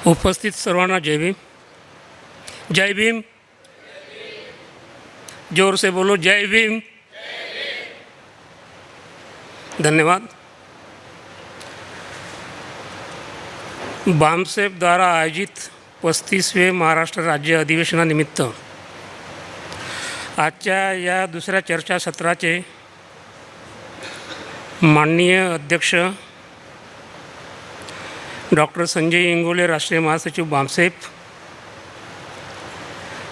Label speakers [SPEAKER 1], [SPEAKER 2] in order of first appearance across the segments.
[SPEAKER 1] उपस्थित सर्वांना जय भीम। जय भीम। जोर से बोलो, जय भीम। धन्यवाद। बामसेफ द्वारा आयोजित 35वें महाराष्ट्र राज्य अधिवेशनानिमित्त आजच्या या दुसऱ्या चर्चासत्राचे माननीय अध्यक्ष डॉक्टर संजय इंगोले, राष्ट्रीय महासचिव बामसेफ,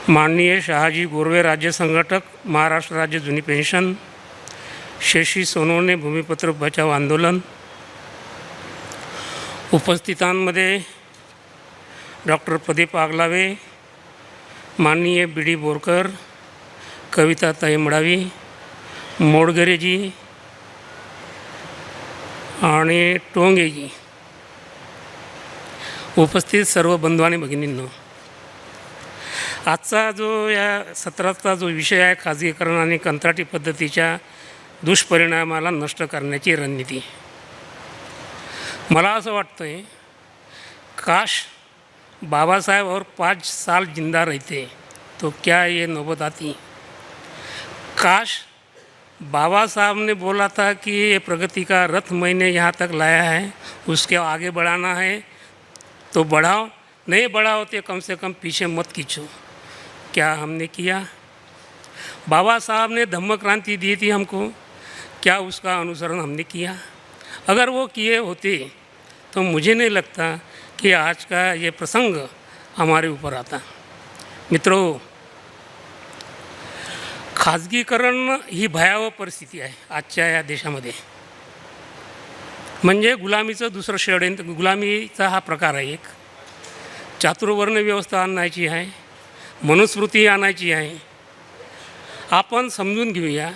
[SPEAKER 1] माननीय शहाजी गोरवे, राज्य संघटक, महाराष्ट्र राज्य जुनी पेन्शन, शशी सोनवणे, भूमिपत्र बचाव आंदोलन, उपस्थितांमध्ये डॉक्टर प्रदीप आगलावे, माननीय बी डी बोरकर, कविता ताईमडावी, मोडगरेजी आणि टोंगेजी, उपस्थित सर्व बंधू आणि भगिनींनो, आजचा जो या सत्राचा जो विषय आहे, खाजगीकरण आणि कंत्राटी पद्धतीच्या दुष्परिणामाला नष्ट करण्याची रणनीती। मला असं वाटतं आहे, काश बाबासाहेब और 5 साल जिंदा रहते तो क्या ये नौबत आती। काश बाबा साहब ने बोला था कि ये प्रगति का रथ मैंने यहाँ तक लाया है, उसके आगे बढ़ाना है तो बढ़ाओ, नहीं बढ़ाओ तो कम से कम पीछे मत खींचो। क्या हमने किया? बाबा साहब ने धम्म क्रांति दी थी हमको, क्या उसका अनुसरण हमने किया? अगर वो किए होते तो मुझे नहीं लगता कि आज का ये प्रसंग हमारे ऊपर आता। मित्रों, खाजगीकरण ही भयावह परिस्थिती आहे आजच्या या देशामध्ये। म्हणजे गुलामीचं दुसरं षडयंत्र, गुलामीचा हा प्रकार आहे एक। चातुर्वर्ण व्यवस्था आणायची आहे, मनुस्मृती आणायची आहे। आपण समजून घेऊया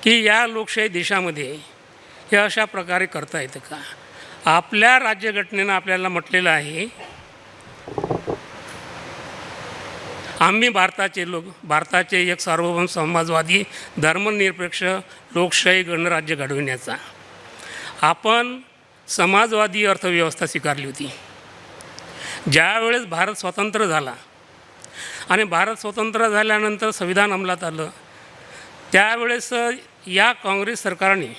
[SPEAKER 1] की या लोकशाही देशामध्ये हे अशा प्रकारे करता येतं का। आपल्या राज्यघटनेनं आपल्याला म्हटलेलं आहे, आम्ही भारताचे लोक, भारताचे एक सार्वभौम समाजवादी धर्मनिरपेक्ष लोकशाही गणराज्य घडविण्याचा। आपण समाजवादी अर्थव्यवस्था स्वीकारली होती। ज्यावेळेस भारत स्वतंत्र झाला आणि भारत स्वतंत्र झाल्यानंतर संविधान अंमलात आलं, त्यावेळेस या काँग्रेस सरकारने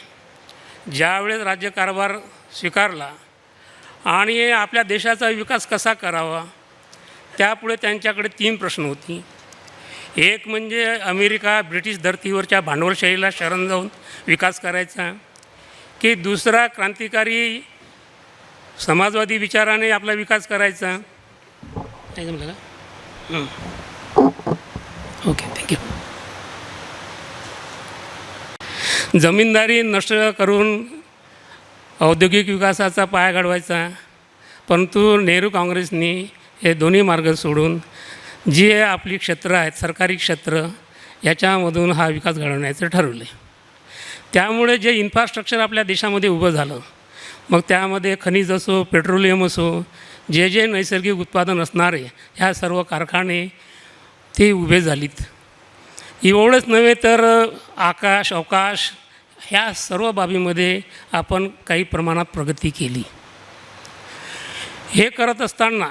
[SPEAKER 1] ज्यावेळेस राज्यकारभार स्वीकारला आणि आपल्या देशाचा विकास कसा करावा, त्यापुढे त्यांच्याकडे 3 प्रश्न होती। एक म्हणजे अमेरिका ब्रिटिश धर्तीवरच्या भांडवलशाहीला शरण जाऊन विकास करायचा, की दुसरा क्रांतिकारी समाजवादी विचाराने आपला विकास करायचा। काय जमलं का? Okay, thank you. जमीनदारी नष्ट करून औद्योगिक विकासाचा पाया घडवायचा, परंतु नेहरू काँग्रेसनी हे दोन्ही मार्ग सोडून जे आपली क्षेत्र आहेत, सरकारी क्षेत्र, याच्यामधून हा विकास घडवण्याचं ठरवले। त्यामुळे जे इन्फ्रास्ट्रक्चर आपल्या देशामध्ये उभं झालं, मग त्यामध्ये खनिज असो, पेट्रोलियम असो, जे जे नैसर्गिक उत्पादन असणारे ह्या सर्व कारखाने ते उभे झालीत। एवढंच नव्हे तर आकाश, अवकाश ह्या सर्व बाबीमध्ये आपण काही प्रमाणात प्रगती केली। हे करत असताना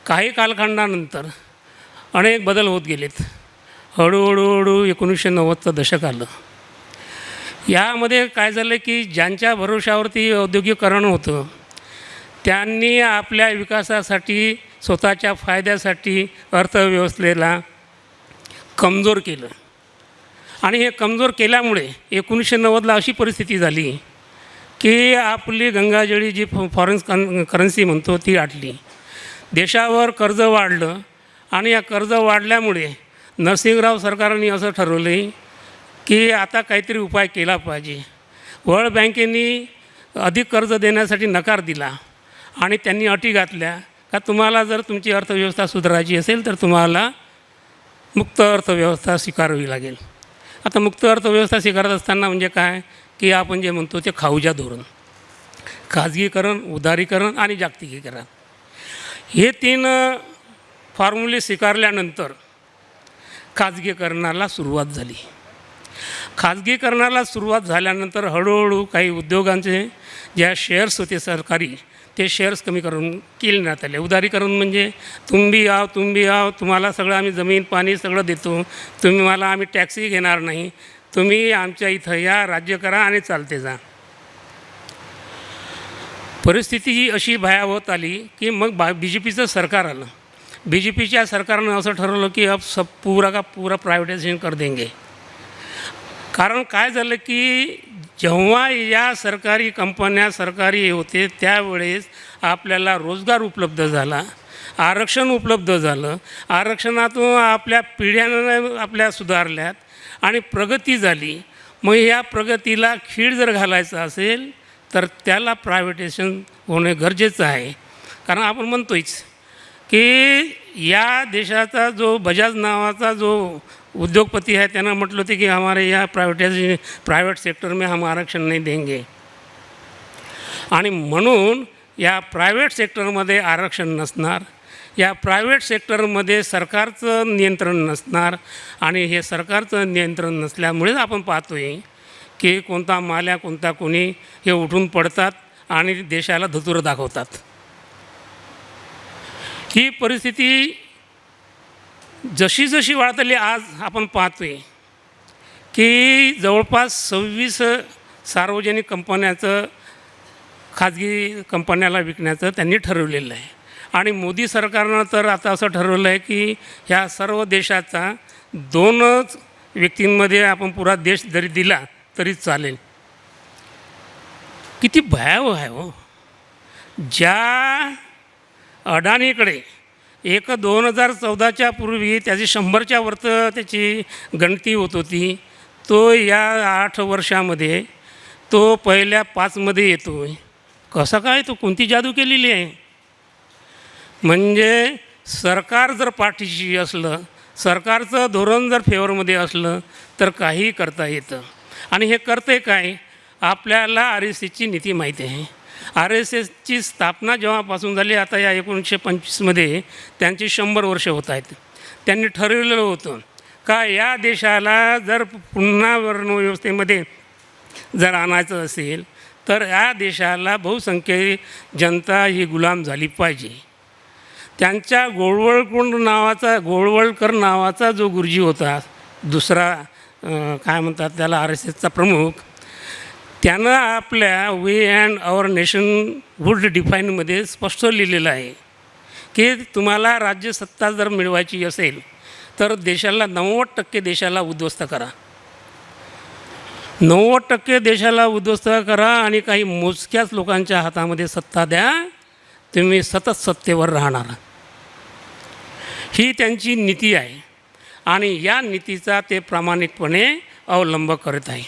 [SPEAKER 1] काही कालखंडानंतर अनेक बदल होत गेलेत। हळूहळू 1990चं दशक आलं। यामध्ये काय झालं की ज्यांच्या भरोशावरती औद्योगिकरण होतं, त्यांनी आपल्या विकासासाठी, स्वतःच्या फायद्यासाठी अर्थव्यवस्थेला कमजोर केलं। आणि हे कमजोर केल्यामुळे 1990ला अशी परिस्थिती झाली की आपली गंगाजळी जी फॉरेन करन्सी म्हणतो ती आटली, देशावर कर्ज वाढलं। आणि या कर्ज वाढल्यामुळे नरसिंहराव सरकारने असं ठरवलं की आता काहीतरी उपाय केला पाहिजे। वर्ल्ड बँकेने अधिक कर्ज देण्यासाठी नकार दिला आणि त्यांनी अटी घातल्या का तुम्हाला जर तुमची अर्थव्यवस्था सुधारायची असेल तर तुम्हाला मुक्त अर्थव्यवस्था स्वीकारावी लागेल। आता मुक्त अर्थव्यवस्था स्वीकारत असताना म्हणजे काय की आपण जे म्हणतो ते खाऊजा धोरण, खाजगीकरण, उदारीकरण आणि जागतिकीकरण, हे 3 फॉर्म्युले स्वीकारल्यानंतर खाजगीकरणाला सुरुवात झाली। खाजगीकरणाला सुरुवात झाल्यानंतर हळूहळू काही उद्योगांचे ज्या शेअर्स होते सरकारी, ते शेअर्स कमी करून केले आले. उदारीकरण म्हणजे तुम्ही याव तुम्हाला सगळं आम्ही जमीन पाणी सगळं देतो, तुम्ही मला आम्ही टॅक्सही घेणार नाही, तुम्ही आमच्या इथं या, राज्य करा आणि चालते जा. परिस्थिती ही अशी भयावह आली की मग BJPचं सरकार आलं. BJPच्या सरकारनं असं ठरवलं की अब सब पूरा का पूरा प्रायव्हेटायझेशन कर देंगे. कारण काय झालं की जेव्हा या सरकारी कंपन्या सरकारी होते त्यावेळेस आपल्याला रोजगार उपलब्ध झाला, आरक्षण उपलब्ध झालं, आरक्षणातून आपल्या पिढ्यानं आपल्या सुधारल्यात आणि प्रगती झाली. मग या प्रगतीला खीळ जर घालायचं असेल तर त्याला प्रायव्हेटायझेशन होणे गरजेचं आहे. कारण आपण म्हणतोच की या देशाचा जो बजाज नावाचा जो उद्योगपती है त्यानं म्हटलं होते की हमारे यहाँ प्राइवेट सेक्टर में हम आरक्षण नहीं देंगे. आणि म्हणून या प्रायव्हेट सेक्टरमध्ये आरक्षण नसणार, या प्रायव्हेट सेक्टरमध्ये सरकारचं नियंत्रण नसणार. आणि हे सरकारचं नियंत्रण नसल्यामुळेच आपण पाहतो आहे की कोणता माल्या कोणता कोणी हे उठून पडतात आणि देशाला धतुरं दाखवतात. ही परिस्थिती जशी जशी वाढतली आज आपण पाहतोय की जवळपास 26 सार्वजनिक कंपन्याचं खाजगी कंपन्याला विकण्याचं त्यांनी ठरवलेलं आहे. आणि मोदी सरकारनं तर आता असं ठरवलं आहे की ह्या सर्व देशाचा 2च व्यक्तींमध्ये आपण पुरा देश जरी दिला तरी चालेल. किती भयावह आहे हो. ज्या अडाणीकडे 2014च्या पूर्वी त्याची 100च्या वरती त्याची गणती होत होती, तो या 8 वर्षामध्ये तो पहिल्या 5मध्ये येतो आहे. कसं काय, तो कोणती जादू केलेली आहे? म्हणजे सरकार जर पाठीशी असलं, सरकारचं धोरण जर फेवरमध्ये असलं तर काहीही करता येतं. आणि हे करते काय, आपल्याला RSSची नीती माहिती आहे. RSSची स्थापना जेव्हापासून झाली, आता या 1925मध्ये त्यांची 100 वर्ष होत आहेत. त्यांनी ठरवलेलं होतं का या देशाला जर पुन्हा वर्णव्यवस्थेमध्ये जर आणायचं असेल तर या देशाला बहुसंख्य जनता ही गुलाम झाली पाहिजे. त्यांच्या गोळवळकर नावाचा जो गुरुजी होता, दुसरा काय म्हणतात त्याला RSSचा प्रमुख, त्यानं आपल्या वे अँड आवर नेशनहुड डिफाईनमध्ये स्पष्ट लिहिलेलं आहे की तुम्हाला राज्यसत्ता जर मिळवायची असेल तर देशाला 90% देशाला उद्ध्वस्त करा, 90% देशाला उद्ध्वस्त करा आणि काही मोजक्याच लोकांच्या हातामध्ये सत्ता द्या, तुम्ही सतत सत्तेवर राहणार. ही त्यांची नीती आहे आणि या नीतीचा ते प्रामाणिकपणे अवलंब करत आहे.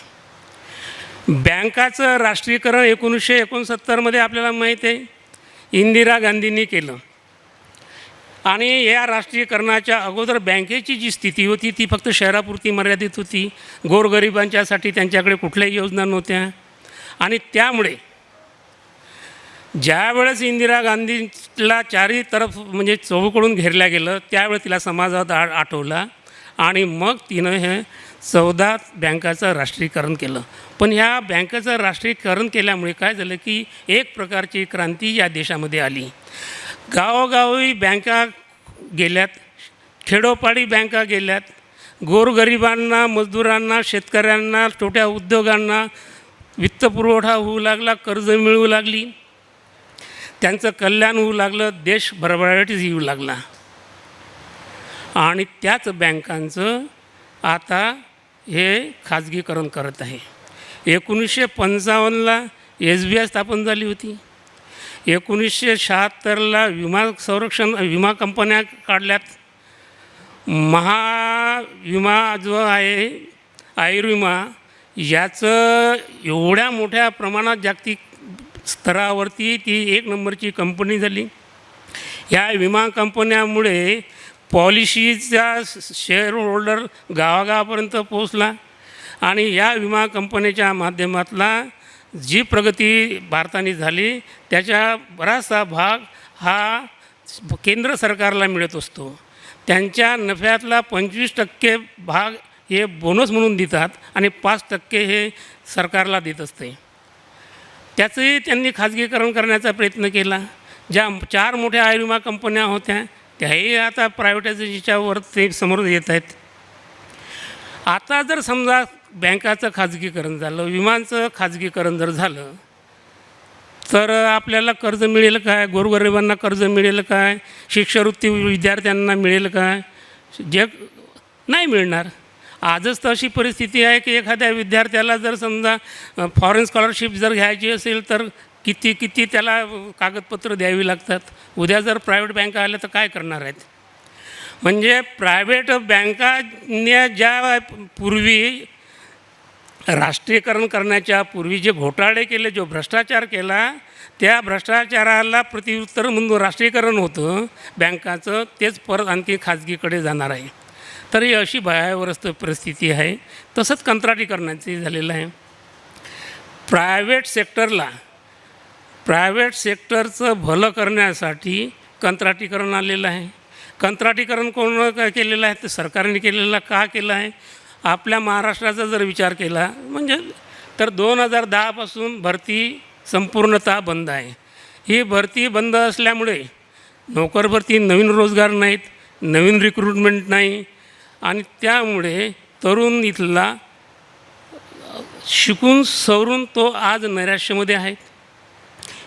[SPEAKER 1] बँकाचं राष्ट्रीयकरण 1969मध्ये आपल्याला माहीत आहे इंदिरा गांधींनी केलं. आणि या राष्ट्रीयकरणाच्या अगोदर बँकेची जी स्थिती होती ती फक्त शहरापुरती मर्यादित होती. गोरगरिबांच्यासाठी त्यांच्याकडे कुठल्याही योजना नव्हत्या. आणि त्यामुळे ज्यावेळेस इंदिरा गांधीला चारही तरफ म्हणजे चहूकडून घेरल्या गेलं त्यावेळेस तिला समाजात आठवला आणि मग तिनं हे 14 बँकाचं राष्ट्रीयकरण केलं. पण ह्या बँकेचं राष्ट्रीयकरण केल्यामुळे काय झालं की एक प्रकारची क्रांती या देशामध्ये आली. गावोगावी बँका गेल्यात, खेडोपाडी बँका गेल्यात, गोरगरिबांना, मजदुरांना, शेतकऱ्यांना, छोट्या उद्योगांना वित्तपुरवठा होऊ लागला, कर्ज मिळू लागली, त्यांचं कल्याण होऊ लागलं, देश भरभराटीस येऊ लागला. आणि त्याच बँकांचं आता हे खाजगीकरण करत आहे. 1955ला SBI स्थापन झाली होती. 1976ला विमा कंपन्या काढल्यात. महाविमा जो आहे आयुर्विमा याचं एवढ्या मोठ्या प्रमाणात जागतिक स्तरावरती ती 1 नंबरची कंपनी झाली. या विमा कंपन्यामुळे पॉलिसीचा शेअर होल्डर गावागावापर्यंत पोचला आणि या विमा कंपनीच्या माध्यमातला जी प्रगती भारताने झाली त्याच्या बराचसा भाग हा केंद्र सरकारला मिळत असतो. त्यांच्या नफ्यातला 25% भाग हे बोनस म्हणून देतात आणि 5% हे सरकारला देत असते. त्याचंही त्यांनी खाजगीकरण करण्याचा प्रयत्न केला. ज्या 4 मोठ्या आयुर्विमा कंपन्या होत्या त्याही आता प्रायव्हेटायझेशनच्यावर ते समोर येत आहेत. आता जर समजा बँकाचं खाजगीकरण झालं, विमांचं खाजगीकरण जर झालं, तर आपल्याला कर्ज मिळेल काय? गोरगरिबांना कर्ज मिळेल काय? शिष्यवृत्ती विद्यार्थ्यांना मिळेल काय? जे नाही मिळणार. आजच तर अशी परिस्थिती आहे की एखाद्या विद्यार्थ्याला जर समजा फॉरेन स्कॉलरशिप जर घ्यायची असेल तर किती त्याला कागदपत्र द्यावी लागतात. उद्या जर प्रायव्हेट बँका आल्या तर काय करणार आहेत? म्हणजे प्रायव्हेट बँकाने ज्या पूर्वी राष्ट्रीयकरण करण्याच्या पूर्वी जे घोटाळे केले, जो भ्रष्टाचार केला, त्या भ्रष्टाचाराला प्रत्युत्तर म्हणून राष्ट्रीयकरण होतं बँकाचं, तेच परत आणखी खाजगीकडे जाणार आहे. तर ही अशी भयावह परिस्थिती आहे. तसंच कंत्राटीकरणाची झालेलं आहे. प्रायव्हेट सेक्टरचं भलं करण्यासाठी कंत्राटीकरण आलेलं आहे. कंत्राटीकरण कोण केलेलं आहे? तर सरकारने केलेलं. का केलं आहे? आपल्या महाराष्ट्राचा जर विचार केला म्हणजे तर 2010पासून भरती संपूर्णतः बंद आहे. ही भरती बंद असल्यामुळे नोकर भरती, नवीन रोजगार नाहीत, नवीन रिक्रुटमेंट नाही आणि त्यामुळे तरुण इथला शिकून सवरून तो आज नैराश्यामध्ये आहे.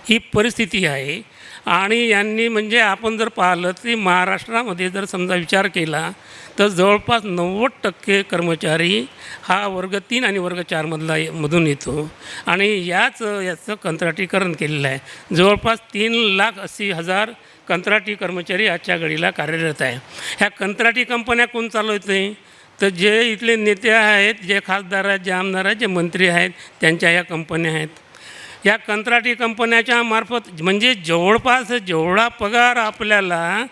[SPEAKER 1] ही परिस्थिती आहे. आणि यांनी म्हणजे आपण जर पाहिलं की महाराष्ट्रामध्ये जर समजा विचार केला तर जवळपास 90% कर्मचारी हा वर्ग 3 आणि वर्ग 4 मधून येतो आणि याचं कंत्राटीकरण केलेलं आहे. जवळपास 3,80,000 कंत्राटी कर्मचारी आजच्या घडीला कार्यरत आहे. ह्या कंत्राटी कंपन्या कोण चालवते? तर जे इथले नेते आहेत, जे खासदार आहेत, जे आमदार आहेत, जे मंत्री आहेत, त्यांच्या ह्या कंपन्या आहेत. या कंत्राटी कंपन्याच्या मार्फत म्हणजे जवळपास जेवढा पगार आपल्याला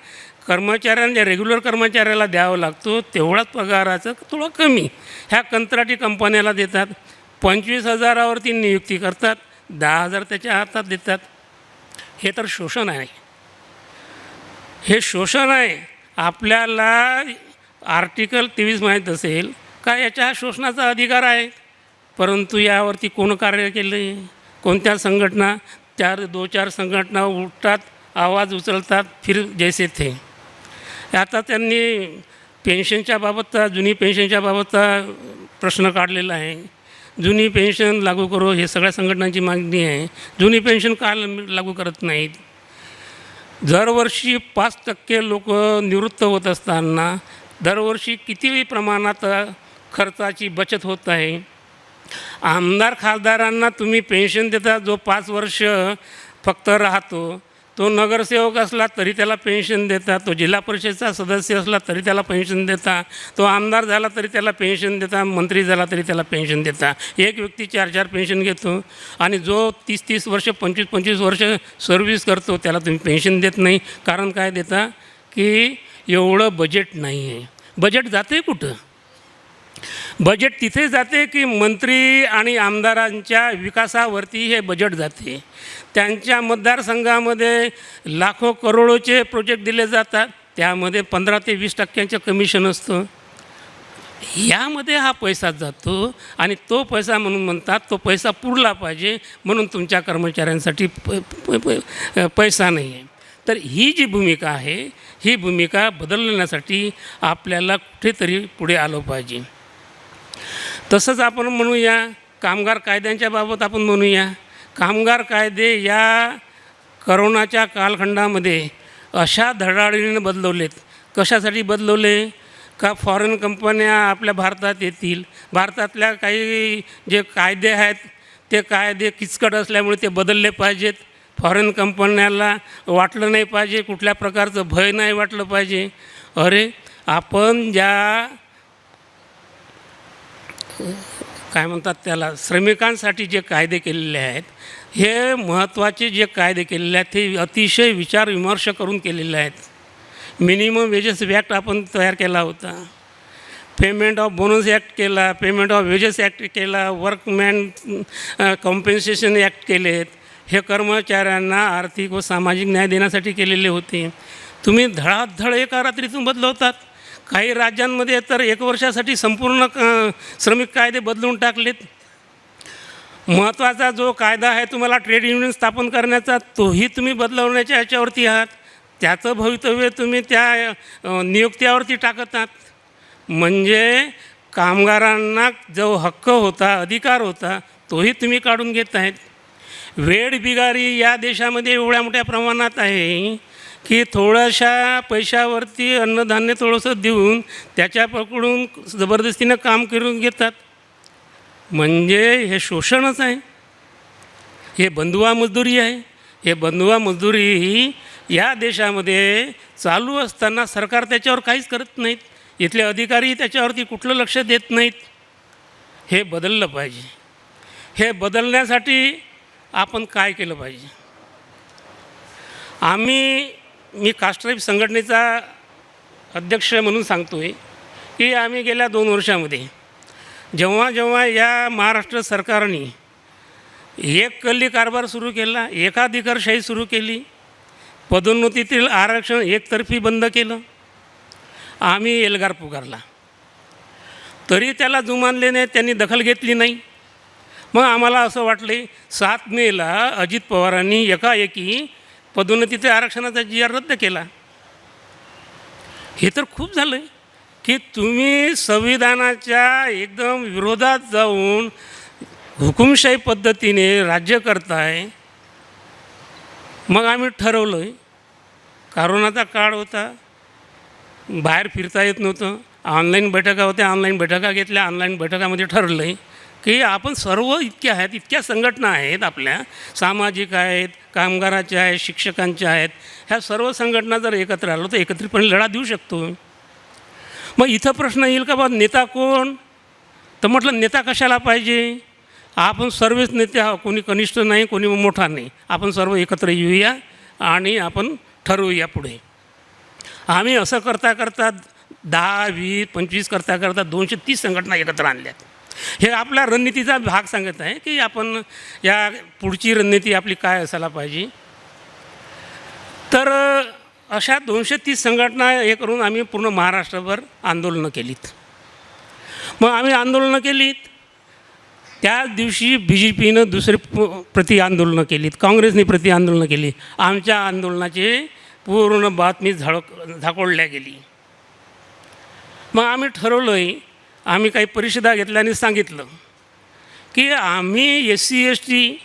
[SPEAKER 1] कर्मचाऱ्यांच्या रेग्युलर कर्मचाऱ्याला द्यावा लागतो तेवढाच पगाराचं थोडं कमी ह्या कंत्राटी कंपन्याला देतात. 25,000वरती नियुक्ती करतात, 10,000 त्याच्या हातात देतात. हे तर शोषण आहे. हे शोषण आहे. आपल्याला आर्टिकल 23 माहीत असेल का? याच्या शोषणाचा अधिकार आहे. परंतु यावरती कोण कार्य केलं आहे? कोणत्या संघटना? 2-4 संघटना उठतात, आवाज उचलतात, फिर जैसे थे. आता त्यांनी पेन्शनच्या बाबतचा, जुनी पेन्शनच्या बाबतचा प्रश्न काढलेला आहे. जुनी पेन्शन लागू करू हे सगळ्या संघटनांची मागणी आहे. जुनी पेन्शन का लागू करत नाहीत? दरवर्षी 5% लोक निवृत्त होत असताना दरवर्षी किती प्रमाणात खर्चाची बचत होत आहे. आमदार खासदारांना तुम्ही पेन्शन देता, जो 5 वर्ष फक्त राहतो. तो नगरसेवक असला तरी त्याला पेन्शन देता, तो जिल्हा परिषदेचा सदस्य असला तरी त्याला पेन्शन देता, तो आमदार झाला तरी त्याला पेन्शन देता, मंत्री झाला तरी त्याला पेन्शन देता. एक व्यक्ती 4-4 पेन्शन घेतो आणि जो 30-30 वर्ष 25-25 वर्ष सर्व्हिस करतो त्याला तुम्ही पेन्शन देत नाही. कारण काय देता? की एवढं बजेट नाही आहे. बजेट जाते कुठं? बजेट तिथे जाते की मंत्री आणि आमदारांच्या विकासावरती हे बजेट जाते. त्यांच्या मतदारसंघामध्ये लाखो करोडोचे प्रोजेक्ट दिले जातात, त्यामध्ये 15 ते 20% कमिशन असतं. यामध्ये हा पैसा जातो आणि तो पैसा म्हणून म्हणतात तो पैसा पुरला पाहिजे म्हणून तुमच्या कर्मचाऱ्यांसाठी पैसा नाही आहे. तर ही जी भूमिका आहे ही भूमिका बदलण्यासाठी आपल्याला कुठेतरी पुढे आलं पाहिजे. तसंच आपण म्हणूया कामगार कायद्यांच्या बाबत आपण म्हणूया. कामगार कायदे या करोनाच्या कालखंडामध्ये अशा धडाडीने बदलवलेत. कशासाठी बदलवले? का फॉरेन कंपन्या आपल्या भारतात येतील. भारतातल्या काही जे कायदे आहेत ते कायदे किचकट असल्यामुळे ते बदलले पाहिजेत. फॉरेन कंपन्याला वाटलं नाही पाहिजे, कुठल्या प्रकारचं भय नाही वाटलं पाहिजे. अरे आपण ज्या काय म्हणतात त्याला श्रमिकांसाठी जे कायदे केलेले आहेत, हे महत्त्वाचे जे कायदे केलेले आहेत ते अतिशय विचार विमर्श करून केलेले आहेत. मिनिमम वेजेस ॲक्ट आपण तयार केला होता, पेमेंट ऑफ बोनस ॲक्ट केला, पेमेंट ऑफ वेजेस ॲक्ट केला, वर्कमॅन कॉम्पेन्सेशन ॲक्ट केलेत. हे कर्मचाऱ्यांना आर्थिक व सामाजिक न्याय देण्यासाठी केलेले होते. तुम्ही धडाधड एका रात्रीतून बदलवतात. काही राज्यांमध्ये तर 1 वर्षासाठी संपूर्ण श्रमिक कायदे बदलून टाकलेत. महत्त्वाचा जो कायदा आहे तुम्हाला ट्रेड युनियन स्थापन करण्याचा, तोही तुम्ही बदलवण्याच्या ह्याच्यावरती आहात. त्याचं भवितव्य तुम्ही त्या नियुक्त्यावरती टाकत आहात. म्हणजे कामगारांना जो हक्क होता, अधिकार होता, तोही तुम्ही काढून घेत आहेत. वेठबिगारी या देशामध्ये एवढ्या मोठ्या प्रमाणात आहे की थोड्याशा पैशावरती अन्नधान्य थोडंसं देऊन त्याच्याकडून जबरदस्तीनं काम करून घेतात. म्हणजे हे शोषणच आहे, हे बंधुआ मजदुरी आहे. हे बंधुआ मजदुरी ही या देशामध्ये चालू असताना सरकार त्याच्यावर काहीच करत नाहीत. इथले अधिकारी त्याच्यावरती कुठलं लक्ष देत नाहीत. हे बदललं पाहिजे. हे बदलण्यासाठी आपण काय केलं पाहिजे? मी कास्ट्राईब संघटनेचा अध्यक्ष म्हणून सांगतो आहे की आम्ही गेल्या 2 वर्षामध्ये जेव्हा या महाराष्ट्र सरकारने एक कल्ली कारभार सुरू केला, एकाधिकारशाही सुरू केली, पदोन्नतीतील आरक्षण एकतर्फी बंद केलं, आम्ही एल्गार पुकारला, तरी त्याला जुमानले नाही, त्यांनी दखल घेतली नाही. मग आम्हाला असं वाटले 7 मेला अजित पवारांनी एकाएकी पदोन्नतीच्या आरक्षणाचा GR रद्द केला. हे तर खूप झालं आहे की तुम्ही संविधानाच्या एकदम विरोधात जाऊन हुकुमशाही पद्धतीने राज्य करताय. मग आम्ही ठरवलं आहे, करोनाचा काळ होता, बाहेर फिरता येत नव्हतं, ऑनलाईन बैठका होत्या, ऑनलाईन बैठका घेतल्या. ऑनलाईन बैठकामध्ये ठरलं आहे की आपण सर्व इतक्या संघटना आहेत, आपल्या सामाजिक आहेत, कामगाराच्या आहेत, शिक्षकांच्या आहेत, ह्या सर्व संघटना जर एकत्र आलो तर एकत्रितपणे लढा देऊ शकतो. मग इथं प्रश्न येईल का बा नेता कोण? तर म्हटलं नेता कशाला पाहिजे? आपण सर्वच नेते आहोत, कोणी कनिष्ठ नाही, कोणी मोठा नाही. आपण सर्व एकत्र येऊया आणि आपण ठरवूया पुढे. आम्ही असं करता 10, 20, 25 करता 230 संघटना एकत्र आणल्यात. हे आपल्या रणनीतीचा भाग सांगत आहे की आपण या पुढची रणनीती आपली काय असायला पाहिजे. तर अशा 230 संघटना हे करून आम्ही पूर्ण महाराष्ट्रभर आंदोलनं केलीत. मग आम्ही आंदोलनं केलीत, त्याच दिवशी BJPनं दुसरे प्रति आंदोलनं केलीत, काँग्रेसने प्रति आंदोलनं केली. आमच्या आंदोलनाची पूर्ण बातमी झाकोळल्या गेली. मग आम्ही ठरवलं आहे, आम्ही काही परिषदा घेतल्या आणि सांगितलं की आम्ही SC ST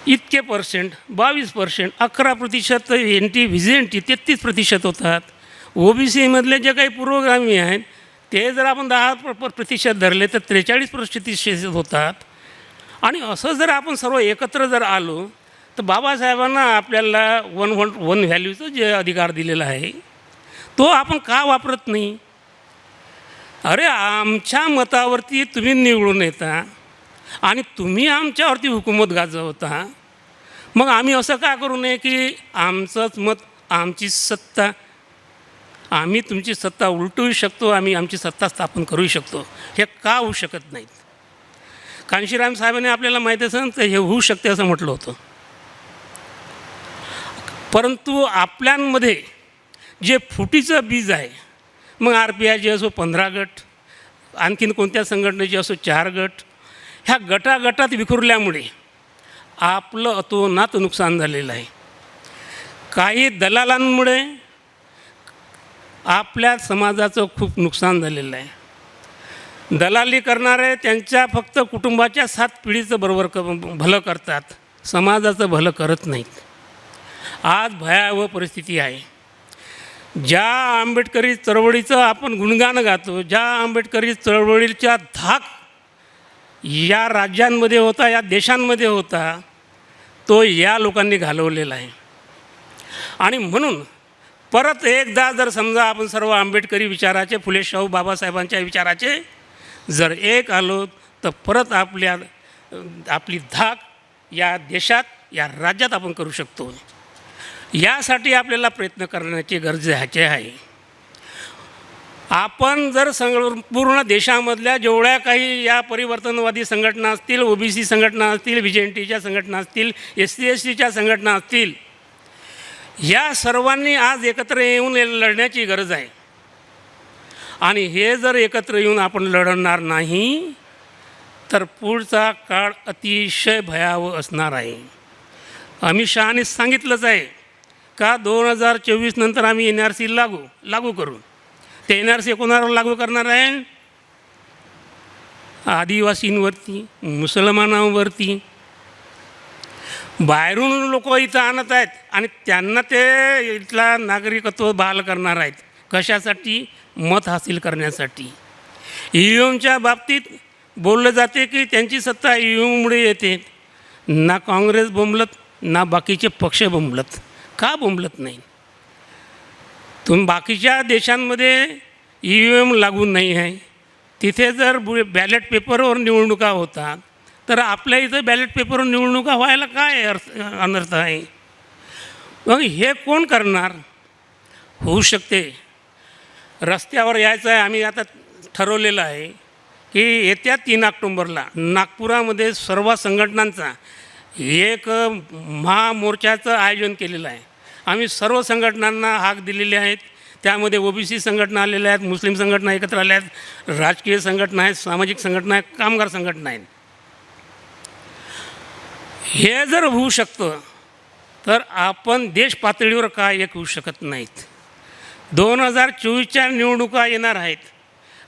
[SPEAKER 1] इतके %, 22%, 11% NT VGNT 33% होतात. OBCमधले जे काही पुरोगामी आहेत ते जर आपण 10% धरले तर 43% होतात. आणि असं जर आपण सर्व एकत्र जर आलो तर बाबासाहेबांना आपल्याला वन व्हॅल्यूचं जे अधिकार दिलेला आहे तो आपण का वापरत नाही? अरे आमच्या मतावरती तुम्ही निवडून येता आणि तुम्ही आमच्यावरती हुकूमत गाजवता. मग आम्ही असं का करू नये की आमचंच मत, आमची सत्ता, आम्ही तुमची सत्ता उलटवू शकतो, आम्ही आमची सत्ता स्थापन करू शकतो. हे का होऊ शकत नाहीत? कांशीराम साहेबांनी आपल्याला माहीत असेल तर हे होऊ शकते असं म्हटलं होतं. परंतु आपल्यांमध्ये जे फुटीचं बीज आहे, मग RPIचे असो 15 गट, आणखीन कोणत्या संघटनेचे असो 4 गट, ह्या गटागटात विखुरल्यामुळे आपलं अतोनात नुकसान झालेलं आहे. काही दलालांमुळे आपल्या समाजाचं खूप नुकसान झालेलं आहे. दलाली करणारे त्यांच्या फक्त कुटुंबाच्या 7 पिढीचं बरोबर भलं करतात, समाजाचं भलं करत नाहीत. आज भयावह परिस्थिती आहे. ज्या आंबेडकरी चळवळीचं आपण गुणगान गातो, ज्या आंबेडकरी चळवळीचा धाक या राज्यांमध्ये होता, या देशांमध्ये होता, तो या लोकांनी घालवलेला आहे. आणि म्हणून परत एकदा जर समजा आपण सर्व आंबेडकरी विचाराचे, फुले शाहू बाबासाहेबांच्या विचाराचे जर एक आलो तर परत आपली धाक या देशात, या राज्यात आपण करू शकतो. यासाठी आपल्याला प्रयत्न करण्याची गरज आहे. आपण जर पूर्ण देशामधल्या जेवढ्या काही या परिवर्तनवादी संघटना असतील, OBC संघटना असतील, VGNTच्या संघटना असतील, SC STच्या संघटना असतील, या सर्वांनी आज एकत्र येऊन लढण्याची गरज आहे. आणि हे जर एकत्र येऊन आपण लढणार नाही तर पुढचा काळ अतिशय भयावह असणार आहे. अमित शहाने सांगितलंच आहे का 2024 नंतर आम्ही NRC लागू करू. ते NRC कोणावर लागू करणार आहे? आदिवासींवरती, मुसलमानांवरती. बाहेरून लोक इथं आणत आहेत आणि त्यांना ते इथला नागरिकत्व बहाल करणार आहेत. कशासाठी? मत हासिल करण्यासाठी. EVMच्या बाबतीत बोललं जाते की त्यांची सत्ता EVMमुळे येते. ना काँग्रेस बोंबलत ना बाकीचे पक्ष बोंबलत. का बोंबलत नाही? बाकीच्या देशांमध्ये EVM लागू नाही आहे. तिथे जर बॅलेट पेपरवर निवडणुका होतात तर आपल्या इथं बॅलेट पेपरवर निवडणुका व्हायला काय अनर्थ आहे? मग हे कोण करणार? होऊ शकते रस्त्यावर यायचं आहे. आम्ही आता ठरवलेलं आहे की येत्या 3 ऑक्टोंबरला नागपुरामध्ये सर्व संघटनांचा एक महामोर्चाचं आयोजन केलेलं आहे. आम्ही सर्व संघटनांना हाक दिलेले आहेत. त्यामध्ये OBC संघटना आलेल्या आहेत, मुस्लिम संघटना एकत्र आल्या आहेत, राजकीय संघटना आहेत, सामाजिक संघटना आहेत, कामगार संघटना आहेत. हे जर होऊ शकतं तर आपण देश पातळीवर काय एक होऊ शकत नाहीत. 2024च्या निवडणुका येणार आहेत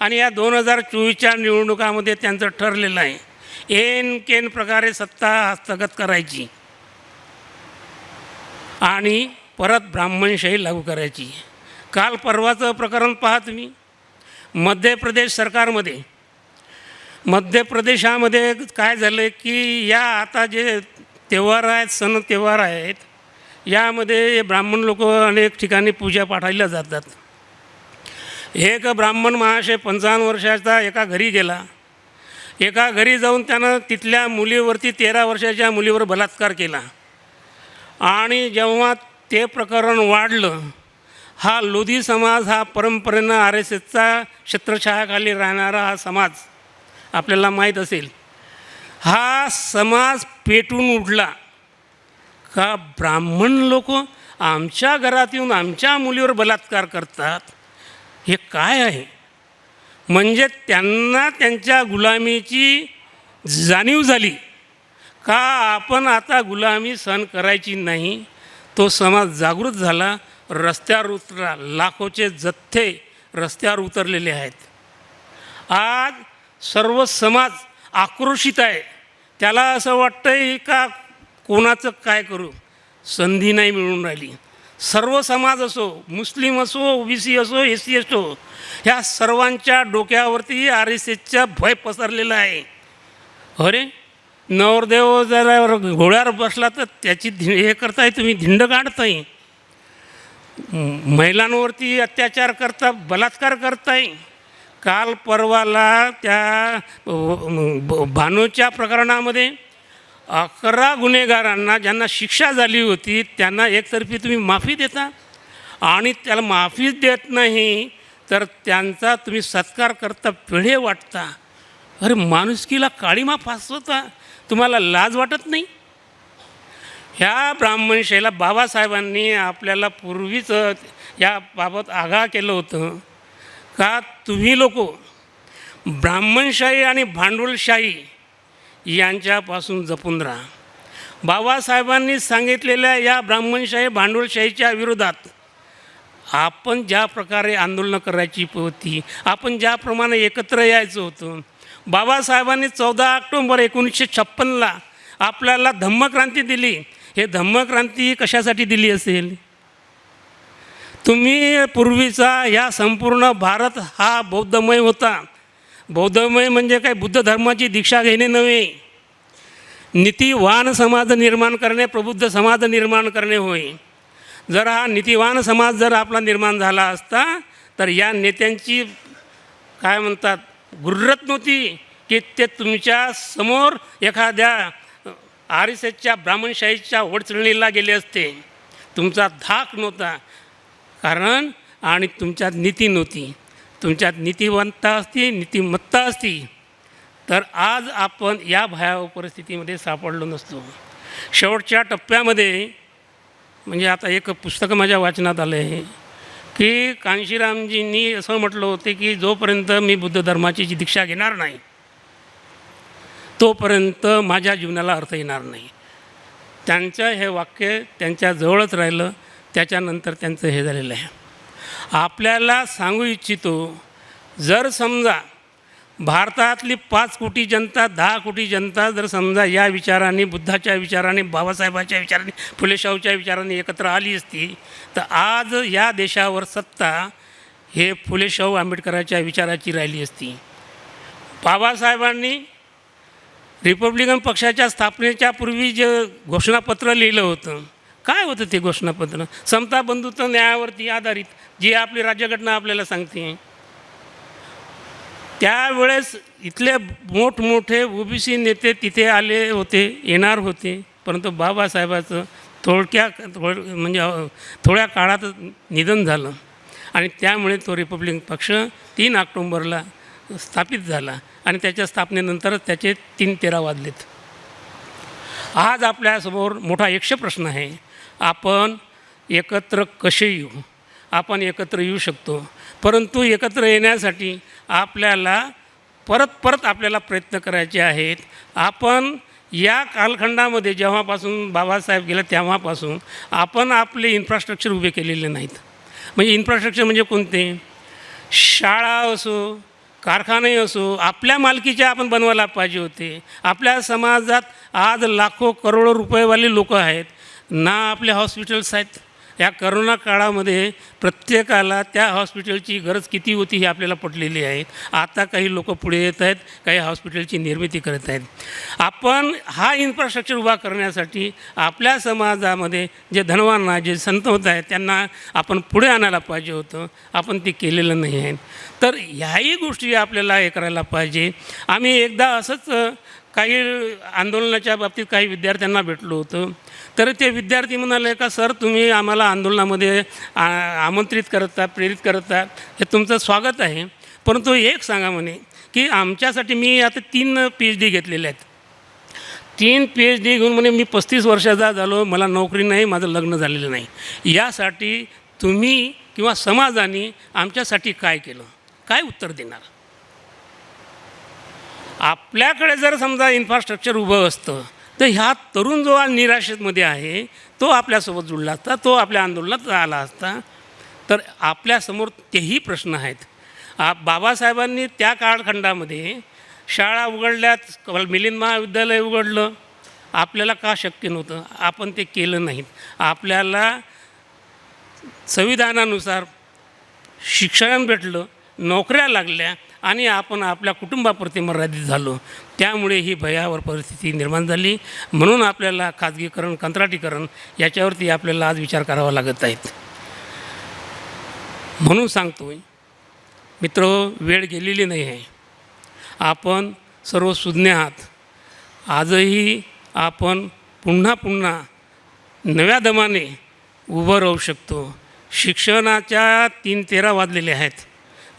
[SPEAKER 1] आणि या 2024च्या निवडणुकामध्ये त्यांचं ठरलेलं आहे केन प्रकारे सत्ता हस्तगत करायची आणि परत ब्राह्मणशाही लागू करायची. काल परवाचं प्रकरण पहा तुम्ही. मध्य प्रदेश सरकारमध्ये मध्य प्रदेशामध्ये काय झालं आहे की या आता जे त्योहार आहेत, सण त्योहार आहेत, यामध्ये ब्राह्मण लोक अनेक ठिकाणी पूजापाठाला जातात. एक ब्राह्मण महाशय 55 वर्षाचा एका घरी गेला. एका घरी जाऊन त्यानं तिथल्या मुलीवरती 13 वर्षाच्या मुलीवर बलात्कार केला आणि जेव्हा ते प्रकरण वाढलं, हा लोधी समाज हा परंपरेनं RSSचा छत्रछायाखाली राहणारा हा समाज आपल्याला माहीत असेल. हा समाज पेटून उठला का ब्राह्मण लोक आमच्या घरात येऊन आमच्या मुलीवर बलात्कार करतात. हे काय आहे? म्हणजे त्यांना त्यांच्या गुलामीची जाणीव झाली का आपण आता गुलामी सहन करायची नाही. तो समाज जागृत झाला, रस्त्यावर उतरला. लाखोचे जथ्थे रस्त्यावर उतरलेले आहेत. आज सर्व समाज आक्रोशित आहे. त्याला असं वाटतं आहे का कोणाचं काय करू, संधी नाही मिळून राहिली. सर्व समाज असो, मुस्लिम असो, OBC असो, SC असो, ह्या सर्वांच्या डोक्यावरती RSSचा भय पसरलेला आहे. अरे नवरदेव जरा घोड्यावर बसला तर त्याची हे करताय तुम्ही, धिंड काढताय. महिलांवरती अत्याचार करता, बलात्कार करताय. काल परवाला त्या भानूच्या प्रकरणामध्ये 11 गुन्हेगारांना ज्यांना शिक्षा झाली होती त्यांना एकतर्फी तुम्ही माफी देता आणि त्याला माफीच देत नाही तर त्यांचा तुम्ही सत्कार करता, पेढे वाटता. अरे माणुसकीला काळीमा फासवता. तुम्हाला लाज वाटत नाही? ह्या ब्राह्मणशाहीला बाबासाहेबांनी आपल्याला पूर्वीच याबाबत आगाह केलं होतं का तुम्ही लोक ब्राह्मणशाही आणि भांडवलशाही यांच्यापासून जपून राहा. बाबासाहेबांनी सांगितलेल्या या ब्राह्मणशाही भांडवलशाहीच्या विरोधात आपण ज्या प्रकारे आंदोलनं करायची होती, आपण ज्याप्रमाणे एकत्र यायचं होतं, बाबासाहेबांनी 14 ऑक्टोंबर 1956ला आपल्याला धम्मक्रांती दिली. हे धम्मक्रांती कशासाठी दिली असेल? तुम्ही पूर्वीचा या संपूर्ण भारत हा बौद्धमय होता. बौद्धमय म्हणजे काय, बुद्ध धर्माची दीक्षा घेणे नव्हे, नीतिवान समाज निर्माण करणे, प्रबुद्ध समाज निर्माण करणे होय. जर हा नीतिवान समाज जर आपला निर्माण झाला असता तर या नेत्यांची काय म्हणतात गुर्रत नव्हती की ते तुमच्या समोर एखाद्या RSSच्या ब्राह्मणशाहीच्या वडचणीला गेले असते. तुमचा धाक नव्हता कारण आणि तुमच्यात नीती नव्हती. तुमच्यात नीतिवंता असती, नीतिमत्ता असती तर आज आपण या भयावह परिस्थितीमध्ये सापडलो नसतो. शेवटच्या टप्प्यामध्ये म्हणजे आता एक पुस्तक माझ्या वाचनात आलं आहे की कांशीरामजींनी असं म्हटलं होते की जोपर्यंत मी बुद्ध धर्माची दीक्षा घेणार नाही तोपर्यंत माझ्या जीवनाला अर्थ येणार नाही. त्यांचं हे वाक्य त्यांच्याजवळच राहिलं. त्याच्यानंतर त्यांचं हे झालेलं आहे. आपल्याला सांगू इच्छितो, जर समजा भारतातली 5 कोटी जनता, 10 कोटी जनता जर समजा या विचाराने, बुद्धाच्या विचाराने, बाबासाहेबांच्या विचाराने, फुलेशाहूच्या विचाराने एकत्र आली असती, तर आज या देशावर सत्ता हे फुलेशाहू आंबेडकरांच्या विचाराची राहिली असती. बाबासाहेबांनी रिपब्लिकन पक्षाच्या स्थापनेच्या पूर्वी जे घोषणापत्र लिहिलं होतं, काय होतं ते घोषणापत्र? समता, बंधुत्व, न्यायावरती आधारित, जी आपली राज्यघटना आपल्याला सांगते. त्यावेळेस इथले मोठमोठे ओबीसी नेते तिथे आले होते, येणार होते, परंतु बाबासाहेबाचं थोड्या काळात निधन झालं आणि त्यामुळे तो रिपब्लिकन पक्ष 3 ऑक्टोंबरला स्थापित झाला आणि त्याच्या स्थापनेनंतरच त्याचे 3-13 वाजलेत. आज आपल्यासमोर मोठा यक्ष प्रश्न आहे. आपण एकत्र कसे येऊ? आपण एकत्र येऊ शकतो, परंतु एकत्र येण्यासाठी आपल्याला परत आपल्याला प्रयत्न करायचे आहेत. आपण या कालखंडामध्ये जेव्हापासून बाबासाहेब गेले तेव्हापासून आपण आपले इन्फ्रास्ट्रक्चर उभे केलेले नाहीत. म्हणजे इन्फ्रास्ट्रक्चर म्हणजे कोणते? शाळा असो, कारखाने असो, आपल्या मालकीच्या आपण बनवायला पाहिजे होते. आपल्या समाजात आज लाखो करोडो रुपयेवाले लोक आहेत, ना आपले हॉस्पिटल्स आहेत. या करोना काळामध्ये प्रत्येकाला त्या हॉस्पिटलची गरज किती होती हे आपल्याला पटलेली आहे. आता काही लोक पुढे येत आहेत, काही हॉस्पिटलची निर्मिती करत आहेत. आपण हा इन्फ्रास्ट्रक्चर उभा करण्यासाठी आपल्या समाजामध्ये जे धनवान आहेत, जे संत होत आहेत, त्यांना आपण पुढे आणायला पाहिजे होतं. आपण ते केलेलं नाही आहे. तर ह्याही गोष्टी आपल्याला हे करायला पाहिजे. आम्ही एकदा असंच काही आंदोलनाच्या बाबतीत काही विद्यार्थ्यांना भेटलो होतो. तर ते विद्यार्थी म्हणाले का, सर तुम्ही आम्हाला आंदोलनामध्ये आमंत्रित करता, प्रेरित करता, हे तुमचं स्वागत आहे, परंतु एक सांगा म्हणे की आमच्यासाठी, मी आता 3 PhD घेतलेले आहेत. 3 PhD घेऊन म्हणे मी 35 वर्षाचा झालो, मला नोकरी नाही, माझं लग्न झालेलं नाही. यासाठी तुम्ही किंवा समाजाने आमच्यासाठी काय केलं? काय उत्तर देणार? आपल्याकडे जर समजा इन्फ्रास्ट्रक्चर उभं असतं तर ह्या तरुण जो आज निराशेमध्ये आहे तो आपल्यासोबत जुळला असता, तो आपल्या आंदोलनात आला असता. तर आपल्यासमोर तेही प्रश्न आहेत. बाबासाहेबांनी त्या कालखंडामध्ये शाळा उघडल्यात, मिलिंद महाविद्यालय उघडलं. आपल्याला का शक्य नव्हतं? आपण ते केलं नाहीत. आपल्याला संविधानानुसार शिक्षण भेटलं, नोकऱ्या लागल्या आणि आपण आपल्या कुटुंबापुरते मर्यादित झालो. त्यामुळे ही भयावह परिस्थिती निर्माण झाली. म्हणून आपल्याला खाजगीकरण, कंत्राटीकरण याच्यावरती आपल्याला आज विचार करावा लागत आहेत. म्हणून सांगतो मित्र, वेळ गेलेली नाही आहे. आपण सर्व सुज्ञ आहात. आजही आपण पुन्हा नव्या दमाने उभं राहू शकतो. शिक्षणाच्या 3-13 वाजलेले आहेत.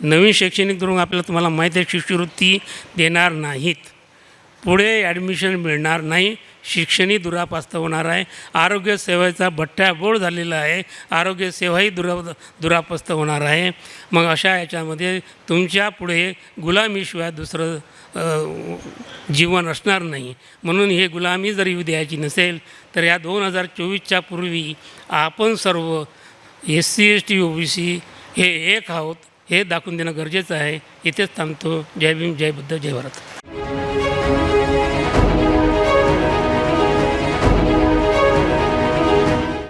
[SPEAKER 1] नवीन शैक्षणिक धोरण आपल्याला, तुम्हाला माहीत आहे, शिष्यवृत्ती देणार नाहीत. पुढे ॲडमिशन मिळणार नाही. शिक्षणही दुरापास्त होणार आहे. आरोग्य सेवेचा भट्ट्याबोळ झालेला आहे. आरोग्य सेवाही दुरापास्त होणार आहे. मग अशा याच्यामध्ये तुमच्या पुढे गुलामीशिवाय दुसरं जीवन असणार नाही. म्हणून हे गुलामी जर येऊ द्यायची नसेल तर या 2024च्या पूर्वी आपण सर्व SC ST OBC हे एक आहोत हे दाखवून देणं गरजेचं आहे. इथेच थांबतो. जय भीम, जय बुद्ध, जय भारत.